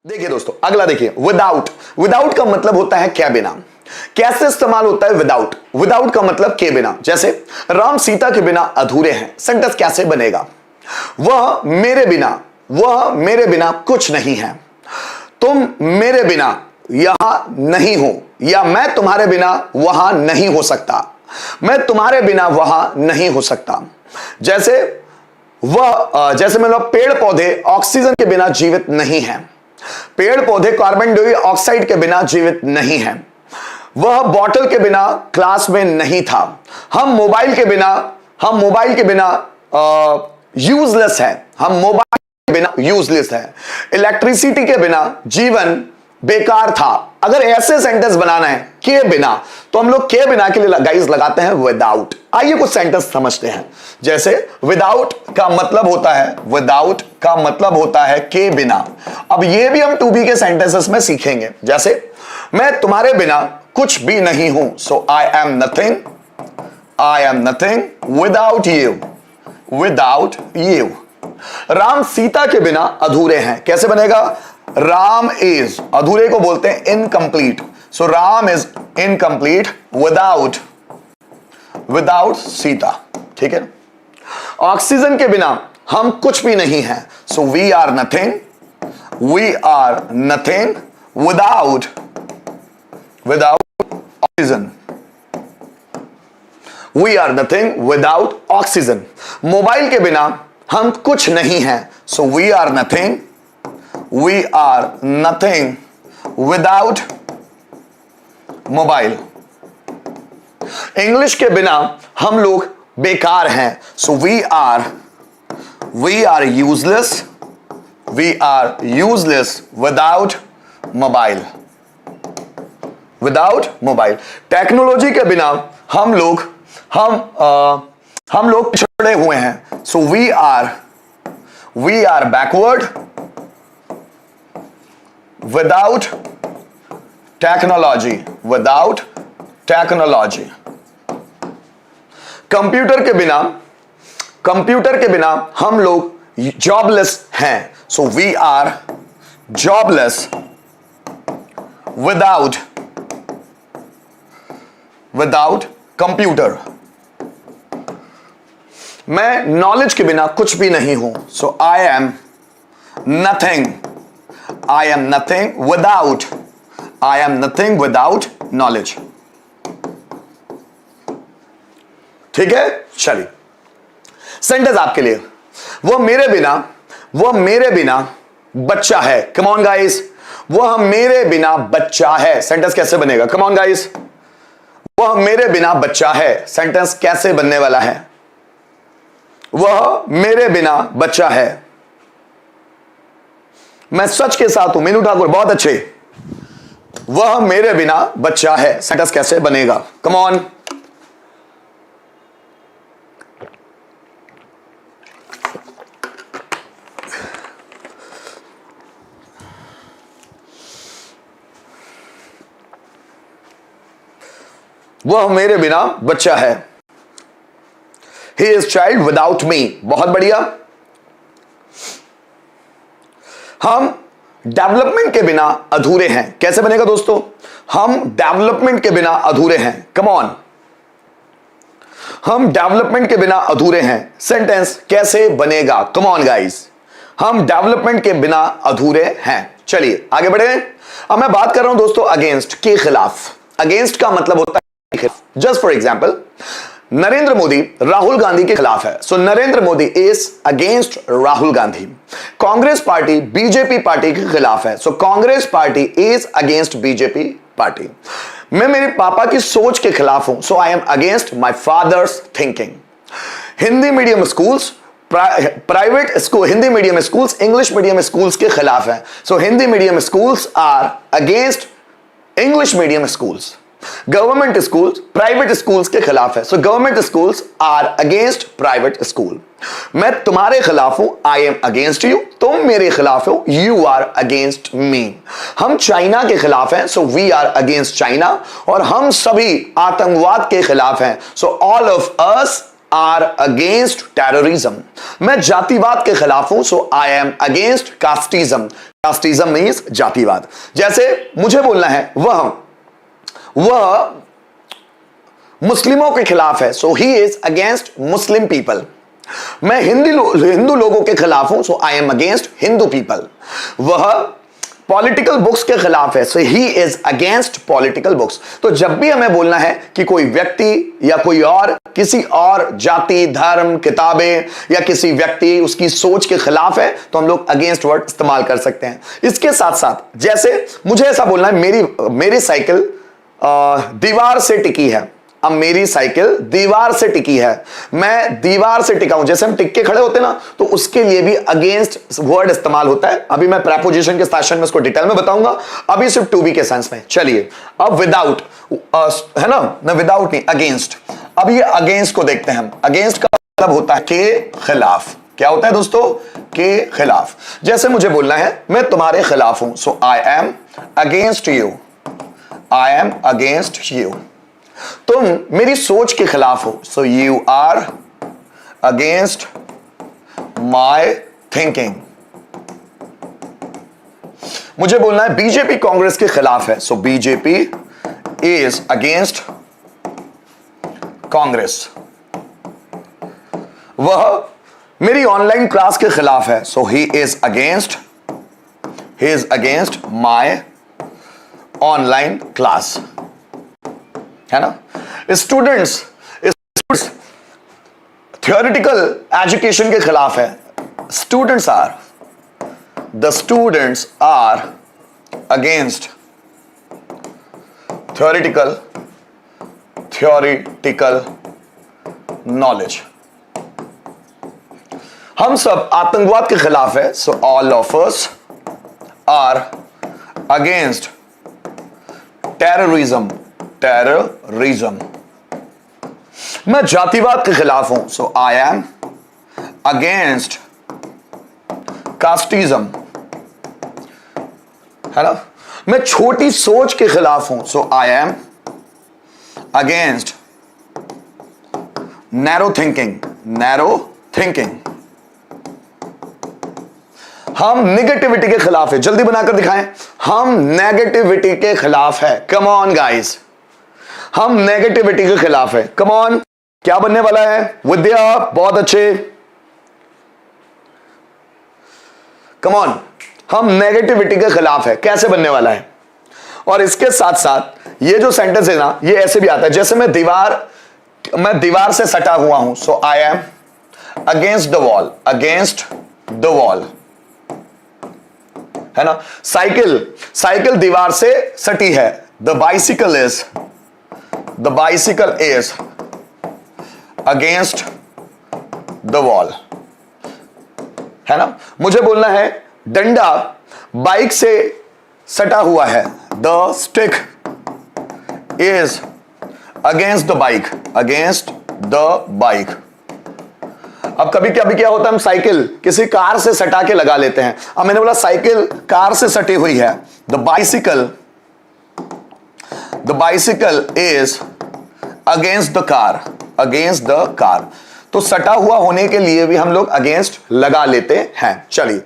देखिए दोस्तों, अगला देखिए विदाउट। विदाउट का मतलब होता है के बिना। कैसे इस्तेमाल होता है विदाउट? विदाउट का मतलब के बिना। जैसे राम सीता के बिना अधूरे हैं। सेंटेंस कैसे बनेगा? वह मेरे बिना कुछ नहीं है। तुम मेरे बिना यहां नहीं हो, या मैं तुम्हारे बिना वहां नहीं हो सकता। मैं तुम्हारे बिना वहां नहीं हो सकता। जैसे मतलब पेड़ पौधे ऑक्सीजन के बिना जीवित नहीं है। पेड़ पौधे कार्बन डाइऑक्साइड के बिना जीवित नहीं है। वह बॉटल के बिना क्लास में नहीं था। हम मोबाइल के बिना यूजलेस है। हम मोबाइल के बिना यूजलेस है। इलेक्ट्रिसिटी के बिना जीवन बेकार था। अगर ऐसे सेंटेंस बनाना है के बिना, तो हम लोग के बिना के लिए गाइस लगाते हैं विदाउट। आइए कुछ सेंटेंस समझते हैं। जैसे विदाउट का मतलब होता है के बिना। अब ये भी हम टू बी के सेंटेंसेस में सीखेंगे। जैसे मैं तुम्हारे बिना कुछ भी नहीं हूं, so I am nothing without you. Ram Sita के बिना अधूरे हैं। कैसे बनेगा? राम इज, अधूरे को बोलते हैं incomplete. So Ram is incomplete without Sita. ठीक है। ऑक्सीजन के बिना हम कुछ भी नहीं हैं। So we are nothing without oxygen. We are nothing without oxygen. Mobile के बिना हम कुछ नहीं हैं। So we are nothing without mobile. English के बिना हम लोग बेकार हैं। So we are useless without mobile. Technology के बिना हम लोग पिछड़े हुए हैं। So we are backward without technology. Computer के बिना हम लोग जॉबलेस हैं। So we are jobless without computer. मैं नॉलेज के बिना कुछ भी नहीं हूं। So I am nothing without knowledge. ठीक है, चलिए सेंटेंस आपके लिए। वह मेरे बिना बच्चा है। कम ऑन गाइस, वह मेरे बिना बच्चा है। सेंटेंस कैसे बनेगा? कम ऑन गाइस, वह मेरे बिना बच्चा है। सेंटेंस कैसे बनने वाला है? वह मेरे बिना बच्चा है। मैं सच के साथ हूं। मीनू ठाकुर, बहुत अच्छे। वह मेरे बिना बच्चा है। सेंटेंस कैसे बनेगा? Come on. वह मेरे बिना बच्चा है। He is child without me। बहुत बढ़िया। हम डेवलपमेंट के बिना अधूरे हैं। कैसे बनेगा दोस्तों? हम डेवलपमेंट के बिना अधूरे हैं। Come on. हम डेवलपमेंट के बिना अधूरे हैं। सेंटेंस कैसे बनेगा? कम ऑन गाइस, हम डेवलपमेंट के बिना अधूरे हैं। चलिए आगे बढ़े। अब मैं बात कर रहा हूं दोस्तों अगेंस्ट के खिलाफ। अगेंस्ट का मतलब होता है just for example, Narendra Modi Rahul Gandhi के खिलाफ है। So Narendra Modi is against Rahul Gandhi. Congress party BJP party के खिलाफ है। So Congress party is against BJP party. मैं मेरे पापा की सोच के खिलाफ हूं। So I am against my father's thinking. Hindi medium schools Hindi medium schools English medium schools के खिलाफ है। So Hindi medium schools are against English medium schools. Government schools private schools के खिलाफ है। So government schools are against private school. मैं तुम्हारे खिलाफ हूं। I am against you. तुम मेरे खिलाफ हो। You are against me. हम चाइना के खिलाफ हैं। So we are against China. और हम सभी आतंकवाद के खिलाफ हैं। So all of us are against terrorism. मैं जातिवाद के खिलाफ हूं। So I am against casteism. Casteism means जातिवाद। जैसे मुझे बोलना है वह मुस्लिमों के खिलाफ है, so he is against Muslim people. मैं हिंदू लोगों के खिलाफ हूं, so I am against Hindu people. वह पॉलिटिकल बुक्स के खिलाफ है, so he is against political books. तो जब भी हमें बोलना है कि कोई व्यक्ति या कोई और किसी और जाति, धर्म, किताबें या किसी व्यक्ति उसकी सोच के खिलाफ है, तो हम लोग अगेंस्ट वर्ड इस्तेमाल कर सकते हैं। इसके साथ साथ जैसे मुझे ऐसा बोलना है मेरी साइकिल दीवार से टिकी है। अब मेरी साइकिल दीवार से टिकी है, मैं दीवार से टिका हूं। जैसे हम टिक के खड़े होते ना, तो उसके लिए भी अगेंस्ट वर्ड इस्तेमाल होता है। अभी मैं प्रेपोजिशन के सेशन में इसको डिटेल में बताऊंगा, अभी सिर्फ टू बी के सेंस में। चलिए अब विदाउट है ना विदाउट नहीं, अगेंस्ट। अब ये अगेंस्ट को देखते हैं हम। अगेंस्ट का मतलब होता है के खिलाफ। क्या होता है दोस्तों? के खिलाफ। जैसे मुझे बोलना है मैं तुम्हारे खिलाफ हूं, so I am against you. I am against you. तुम मेरी सोच के खिलाफ हो, so you are against my thinking. मुझे बोलना है बीजेपी कांग्रेस के खिलाफ है, so BJP is against Congress. वह मेरी ऑनलाइन क्लास के खिलाफ है, so he is against my online class. है ना? स्टूडेंट्स थियोरिटिकल एजुकेशन के खिलाफ है। Students are against theoretical knowledge. हम सब आतंकवाद के खिलाफ है, so all of us are against terrorism. मैं जातिवाद के खिलाफ हूं, so I am against casteism. है ना? मैं छोटी सोच के खिलाफ हूं, so I am against narrow thinking. हम नेगेटिविटी के खिलाफ है। जल्दी बनाकर दिखाएं। हम नेगेटिविटी के खिलाफ है। कम ऑन गाइस, हम नेगेटिविटी के खिलाफ है। कम ऑन, क्या बनने वाला है? विद्या, बहुत अच्छे। कम ऑन, हम नेगेटिविटी के खिलाफ है। कैसे बनने वाला है? और इसके साथ साथ ये जो सेंटेंस है ना, ये ऐसे भी आता है। जैसे मैं दीवार से सटा हुआ हूं, so I am against the wall. है ना? साइकिल दीवार से सटी है। The bicycle is against the wall. है ना? मुझे बोलना है डंडा बाइक से सटा हुआ है। The stick is against the bike. अब कभी कभी क्या होता है, हम साइकिल किसी कार से सटा के लगा लेते हैं। अब मैंने बोला साइकिल कार से सटी हुई है। The bicycle is against the car. तो सटा हुआ होने के लिए भी हम लोग अगेंस्ट लगा लेते हैं। चलिए